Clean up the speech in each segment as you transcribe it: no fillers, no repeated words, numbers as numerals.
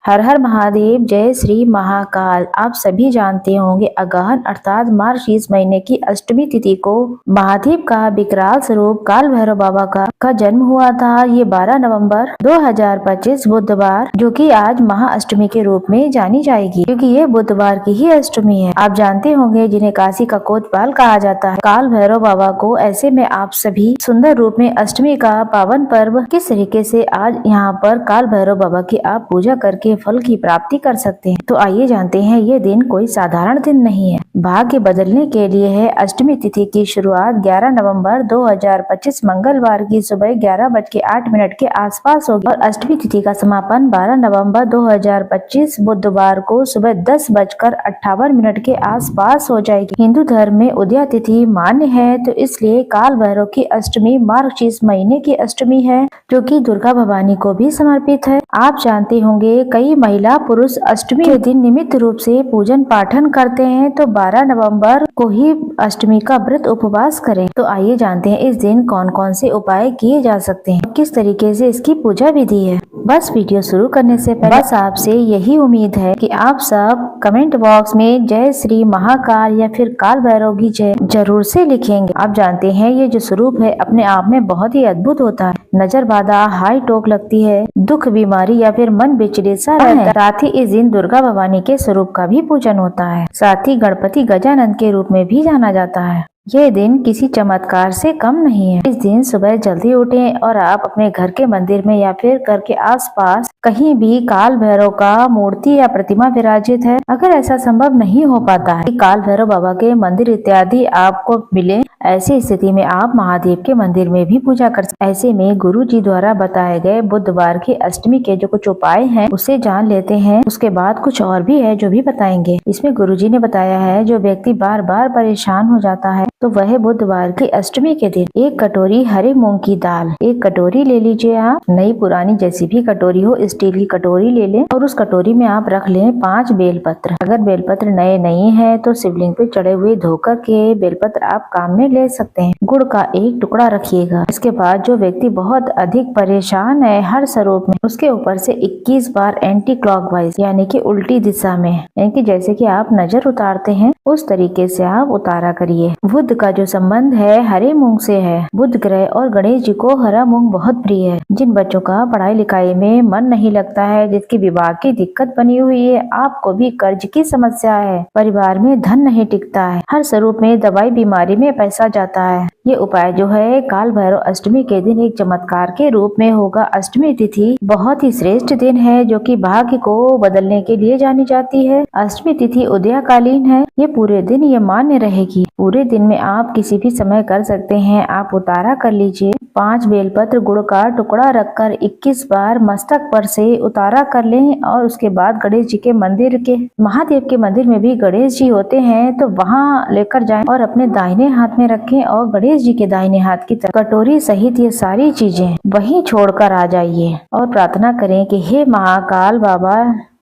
हर हर महादेव, जय श्री महाकाल। आप सभी जानते होंगे अगहन अर्थात मार्गशीर्ष महीने की अष्टमी तिथि को महादेव का विकराल स्वरूप काल भैरव बाबा का जन्म हुआ था। ये 12 नवंबर 2025 बुधवार, जो कि आज महाअष्टमी के रूप में जानी जाएगी, क्योंकि ये बुधवार की ही अष्टमी है। आप जानते होंगे जिन्हें काशी का कोतवाल कहा जाता है, काल भैरव बाबा को। ऐसे में आप सभी सुंदर रूप में अष्टमी का पावन पर्व किस तरीके से आज यहाँ पर काल भैरव बाबा की आप पूजा करके फल की प्राप्ति कर सकते हैं। तो आइए जानते हैं, ये दिन कोई साधारण दिन नहीं है, भाग्य बदलने के लिए है। अष्टमी तिथि की शुरुआत 11 नवंबर 2025 मंगलवार की सुबह 11:08 के आसपास होगी और अष्टमी तिथि का समापन 12 नवंबर 2025 बुधवार को सुबह 10:58 के आसपास हो जाएगी। हिंदू धर्म में उदया तिथि मान्य है, तो इसलिए काल भैरव की अष्टमी मार्गशीर्ष महीने की अष्टमी है, जो कि दुर्गा भवानी को भी समर्पित है। आप जानते होंगे कई महिला पुरुष अष्टमी के दिन नियमित रूप से पूजन पाठन करते हैं, तो 12 नवंबर को ही अष्टमी का व्रत उपवास करें। तो आइए जानते हैं इस दिन कौन कौन से उपाय किए जा सकते हैं, किस तरीके से इसकी पूजा विधि है। बस वीडियो शुरू करने से पहले बस आपसे यही उम्मीद है कि आप सब कमेंट बॉक्स में जय श्री महाकाल या फिर काल भैरव की जय जरूर से लिखेंगे। आप जानते हैं ये जो स्वरूप है अपने आप में बहुत ही अद्भुत होता है। नजर बाधा, हाई टोक लगती है, दुख, बीमारी या फिर मन विचलित सा रहता है। साथ ही इस दिन दुर्गा भवानी के स्वरूप का भी पूजन होता है। साथ ही गणपति गजानन के रूप में भी जाना जाता है। ये दिन किसी चमत्कार से कम नहीं है। इस दिन सुबह जल्दी उठें और आप अपने घर के मंदिर में या फिर घर के आसपास कहीं भी काल भैरव का मूर्ति या प्रतिमा विराजित है। अगर ऐसा संभव नहीं हो पाता है कि काल भैरव बाबा के मंदिर इत्यादि आपको मिले, ऐसी स्थिति में आप महादेव के मंदिर में भी पूजा कर सकते। ऐसे में गुरु जी द्वारा बताए गए बुधवार की अष्टमी के जो कुछ उपाय हैं उसे जान लेते हैं। उसके बाद कुछ और भी है जो भी बताएंगे। इसमें गुरु जी ने बताया है, जो व्यक्ति बार बार परेशान हो जाता है तो वह बुधवार की अष्टमी के दिन 1 कटोरी हरे मूंग की दाल, 1 कटोरी ले लीजिए। आप नई पुरानी जैसी भी कटोरी हो, स्टील की कटोरी ले लें और उस कटोरी में आप रख लें 5 बेलपत्र। अगर बेलपत्र नए नहीं है तो शिवलिंग पे चढ़े हुए धोकर के बेलपत्र आप काम में ले सकते हैं। गुड़ का 1 टुकड़ा रखिएगा। इसके बाद जो व्यक्ति बहुत अधिक परेशान है हर स्वरूप में, उसके ऊपर से 21 बार एंटी क्लॉकवाइज यानी कि उल्टी दिशा में, यानी कि जैसे कि आप नजर उतारते हैं उस तरीके से आप उतारा करिए। बुध का जो संबंध है हरे मूंग से है। बुध ग्रह और गणेश जी को हरा मूंग बहुत प्रिय है। जिन बच्चों का पढ़ाई लिखाई में मन नहीं लगता है, जिसकी विवाह की दिक्कत बनी हुई है, आपको भी कर्ज की समस्या है, परिवार में धन नहीं टिकता है, हर स्वरूप में दवाई बीमारी में पैसा जाता है, ये उपाय जो है काल भैरव अष्टमी के दिन एक चमत्कार के रूप में होगा। अष्टमी तिथि बहुत ही श्रेष्ठ दिन है, जो कि भाग्य को बदलने के लिए जानी जाती है। अष्टमी तिथि उदयकालीन है, ये पूरे दिन ये मान्य रहेगी। पूरे दिन में आप किसी भी समय कर सकते हैं। आप उतारा कर लीजिए। 5 बेलपत्र गुड़ का टुकड़ा रखकर 21 बार मस्तक पर से उतारा कर लें और उसके बाद गणेश जी के मंदिर के, महादेव के मंदिर में भी गणेश जी होते हैं, तो वहां लेकर जाएं और अपने दाहिने हाथ में रखें और गणेश जी के दाहिने हाथ की तरफ कटोरी सहित ये सारी चीजें वहीं छोड़कर आ जाइए और प्रार्थना करें कि हे महाकाल बाबा,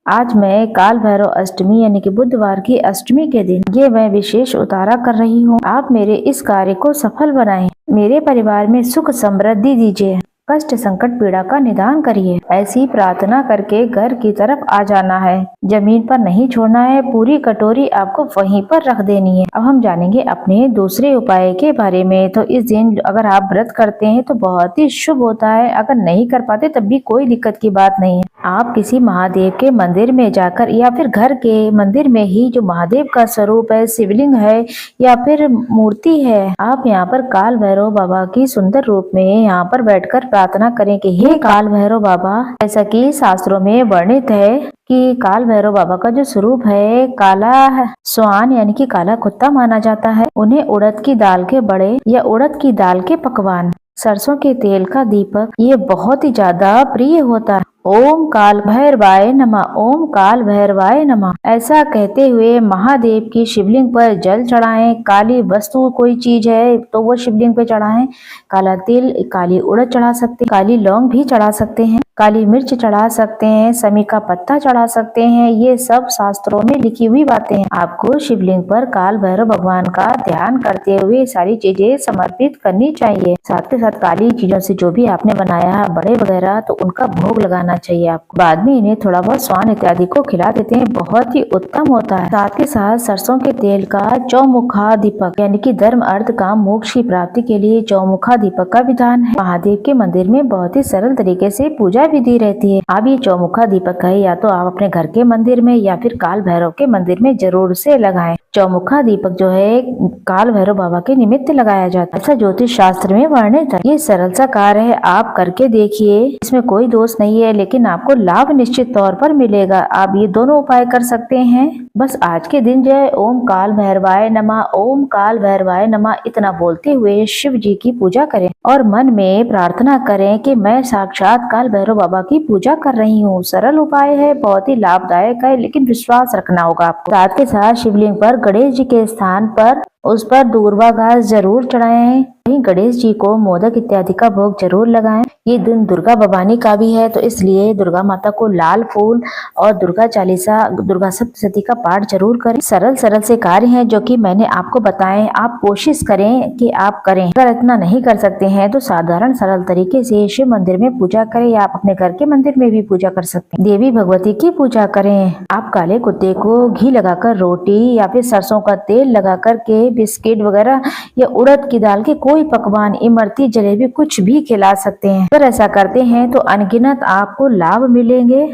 आज मैं काल भैरव अष्टमी यानी कि बुधवार की अष्टमी के दिन ये मैं विशेष उतारा कर रही हूँ। आप मेरे इस कार्य को सफल बनाएं, मेरे परिवार में सुख समृद्धि दीजिए, कष्ट संकट पीड़ा का निदान करिए। ऐसी प्रार्थना करके घर की तरफ आ जाना है, जमीन पर नहीं छोड़ना है। पूरी कटोरी आपको वहीं पर रख देनी है। अब हम जानेंगे अपने दूसरे उपाय के बारे में। तो इस दिन अगर आप व्रत करते हैं तो बहुत ही शुभ होता है। अगर नहीं कर पाते तब भी कोई दिक्कत की बात नहीं है। आप किसी महादेव के मंदिर में जाकर या फिर घर के मंदिर में ही जो महादेव का स्वरूप है, शिवलिंग है या फिर मूर्ति है, आप यहाँ पर काल भैरव बाबा की सुंदर रूप में यहाँ पर बैठकर प्रार्थना करें कि हे काल भैरव बाबा, जैसा कि शास्त्रों में वर्णित है कि काल भैरव बाबा का जो स्वरूप है काला स्वान यानी कि काला कुत्ता माना जाता है। उन्हें उड़द की दाल के बड़े या उड़द की दाल के पकवान, सरसों के तेल का दीपक, ये बहुत ही ज्यादा प्रिय होता है। ओम काल भैरवाय नमः, ओम काल भैरवाय नमः, ऐसा कहते हुए महादेव की शिवलिंग पर जल चढ़ाएं। काली वस्तु कोई चीज है तो वो शिवलिंग पे चढ़ाएं। काला तिल, काली उड़द चढ़ा सकते हैं, काली लौंग भी चढ़ा सकते हैं। काली मिर्च चढ़ा सकते हैं, समी का पत्ता चढ़ा सकते हैं। ये सब शास्त्रों में लिखी हुई बातें हैं। आपको शिवलिंग पर काल भैरव भगवान का ध्यान करते हुए सारी चीजें समर्पित करनी चाहिए। साथ के साथ काली चीजों से जो भी आपने बनाया है, बड़े वगैरह, तो उनका भोग लगाना चाहिए आपको। बाद में इन्हें थोड़ा बहुत स्वान इत्यादि को खिला देते हैं, बहुत ही उत्तम होता है। साथ के साथ सरसों के तेल का चौमुखा दीपक यानी कि धर्म अर्थ काम मोक्ष की प्राप्ति के लिए चौमुखा दीपक का विधान है। महादेव के मंदिर में बहुत ही सरल तरीके से पूजा विधि रहती है। अब ये चौमुखा दीपक है, या तो आप अपने घर के मंदिर में या फिर काल भैरव के मंदिर में जरूर से लगाएं। चौमुखा दीपक जो है काल भैरव बाबा के निमित्त लगाया जाता है, ऐसा ज्योतिष शास्त्र में वर्णित है। ये सरल सा कार्य है, आप करके देखिए, इसमें कोई दोष नहीं है, लेकिन आपको लाभ निश्चित तौर पर मिलेगा। आप ये दोनों उपाय कर सकते हैं। बस आज के दिन जो है ओम काल भैरवाय नमः, ओम काल भैरवाय नमः इतना बोलते हुए शिव जी की पूजा करें और मन में प्रार्थना करें कि मैं साक्षात काल भैरव बाबा की पूजा कर रही हूँ। सरल उपाय है, बहुत ही लाभदायक है, लेकिन विश्वास रखना होगा आपको। साथ के साथ शिवलिंग पर गणेश जी के स्थान पर उस पर दूर्वा घास जरूर चढ़ाएं। वहीं गणेश जी को मोदक इत्यादि का भोग जरूर लगाएं। ये दिन दुर्गा भवानी का भी है, तो इसलिए दुर्गा माता को लाल फूल और दुर्गा चालीसा, दुर्गा सप्तशती का पाठ जरूर करें। सरल सरल से कार्य हैं जो कि मैंने आपको बताए, आप कोशिश करें कि आप करें। अगर इतना नहीं कर सकते हैं तो साधारण सरल तरीके से शिव मंदिर में पूजा करें, या आप अपने घर के मंदिर में भी पूजा कर सकते हैं। देवी भगवती की पूजा करें। आप काले कुत्ते को घी लगाकर रोटी या फिर सरसों का तेल लगा करके बिस्किट वगैरह या उड़द की दाल के कोई पकवान, इमरती, जलेबी कुछ भी खिला सकते हैं। अगर ऐसा करते हैं तो अनगिनत आपको लाभ मिलेंगे।